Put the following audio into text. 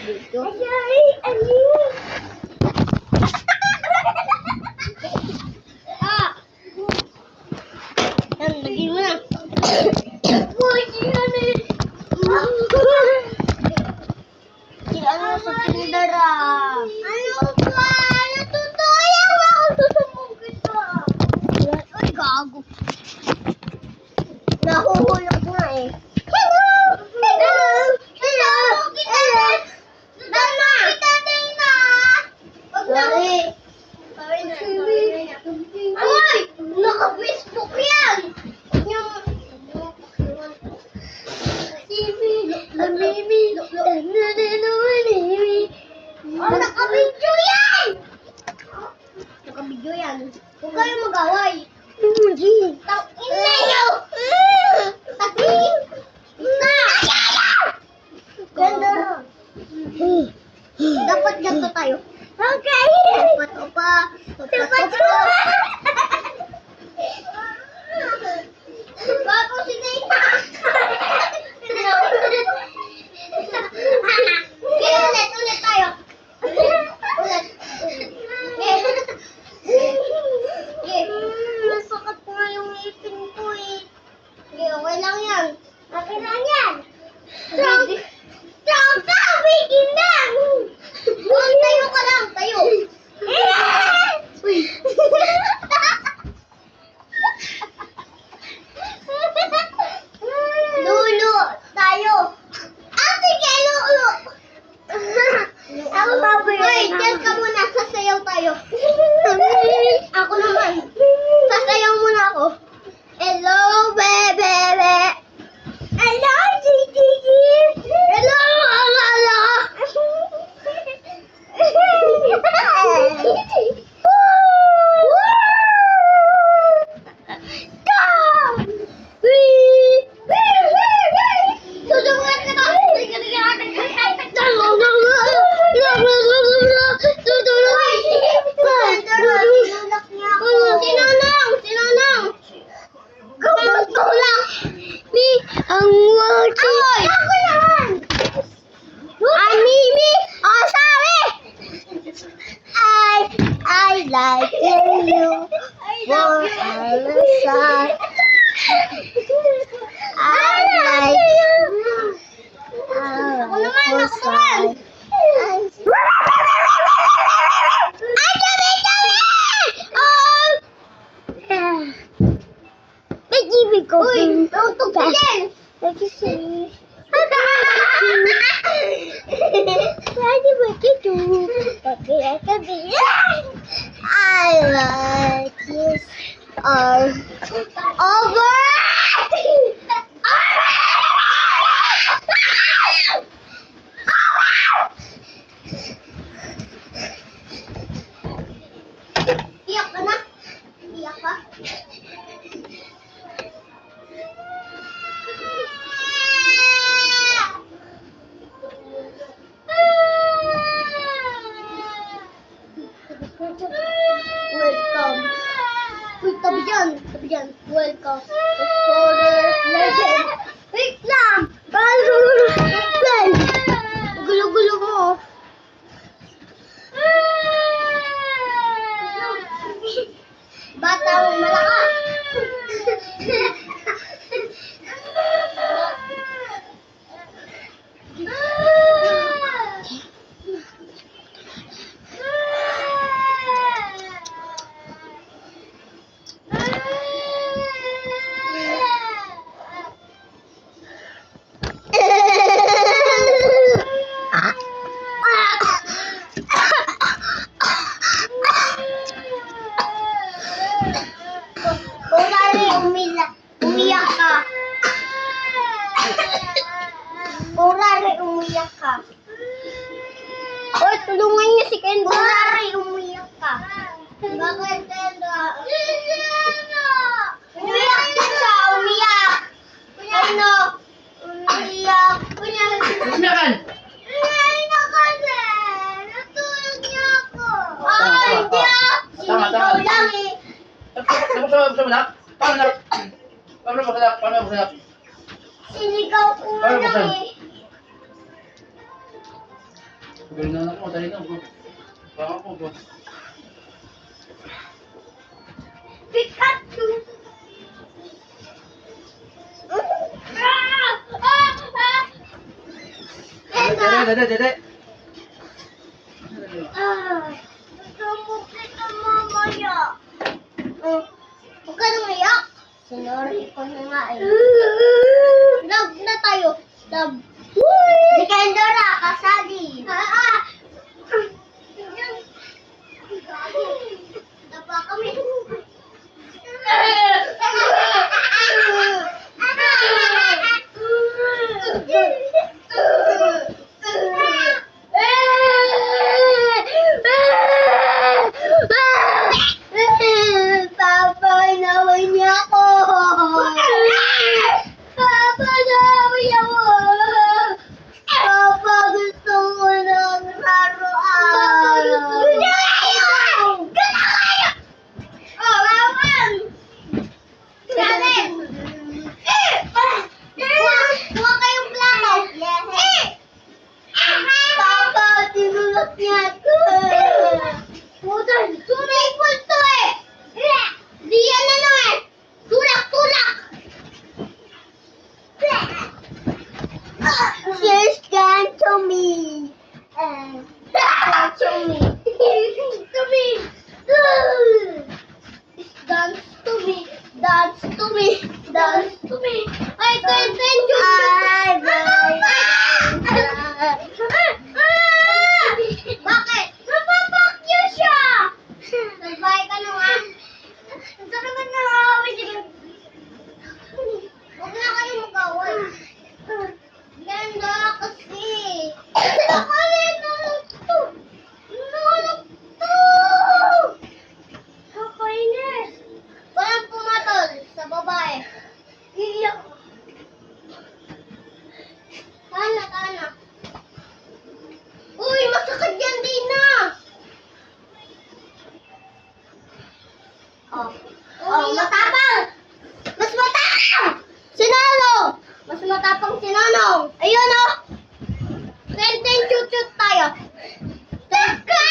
dito. Yan, lagyan mo na. Ano sa tindara? Ano ba? Natutuyan ako susubok ito. Ay, gago. Nahuhulog na eh. Hello! Hello! Hello! Hello! Dana! Kita din na! Sorry. Sorry na. Ay! Naka-Facebook yan! Naka-video yan! Naka-video yan. Huwag kayo mag-away. Ina nyo! Ganda. Dapat ganito tayo. Okay. Dapat opa. Dapat opa. Bago si Nina. Ulit tayo. Ulit. Masakit nga yung ipin ko eh. Okay lang yan. Okay lang yan. Strong ka! Wigin lang! Tayo ka lang. Tayo. Lulu. Tayo. Sige, Lulu. Ako baboy. Hoy, dyan ka muna. Sasayaw tayo. Ako naman. Sasayaw muna ako. Hello, bebe. Hello, Gigi. Hello, Alala. I like you for Alisa. I like you. Ako naman. Baby ko. Uy, tutok ka din. Nag-isip. Pwede ba ito? Pagkaya sabi, I like you are over. Iyak ka na? Iyak ka? Welcome. Uy, tabi dyan. Welcome. Explorer Legend. Wait lang. Gulo-gulo mo. Bata mo malakas. Umiyak ka. Kurari, umiyak ka. Oy, tulungan niyo si Ken. Kurari, umiyak ka. Bakit, Tenda? Umiyak ka siya, umiyak. Ano? Umiyak. Umiyakan! Umiyak ka din. Natulog niya ako. Ay, hindi ah. Sinigaw lang eh. Tapos sa malak? Paano masalap? Sinigaw ko lang eh. Galing na ako, dali na. Baka po, bro. Pikachu! Dede. Gusto mo kita mamaya. Huwag ka nang iyak. Sinori ko na nga eh. Love na tayo. Love. Si Kendora, kasali. Tapa kami. Papa, naway niya ako. Papa, naway ako. Papa, gusto ko ng laruan. Oh, laruan. Kuha kayong plato. Papa, tinulak niya ito. Putan, tunay po ito eh. Di yan ano eh. Tulak. She's gone to me. To me. Dance to me. Ay, continue. Bakit? Napapakya siya. Nag-bye ka na nga. Ang sarap na nakakawin. Sige. Huwag na kayo mag-away. Ganda kasi. Nalak to. Kapainis. Walang pumatol sa babae. Iiyak. Tana. Uy, masakit yan din na. Matapang! Mas matapang! Mas matapang si Nonong! Ayun o! Tenten chut tayo! Teka!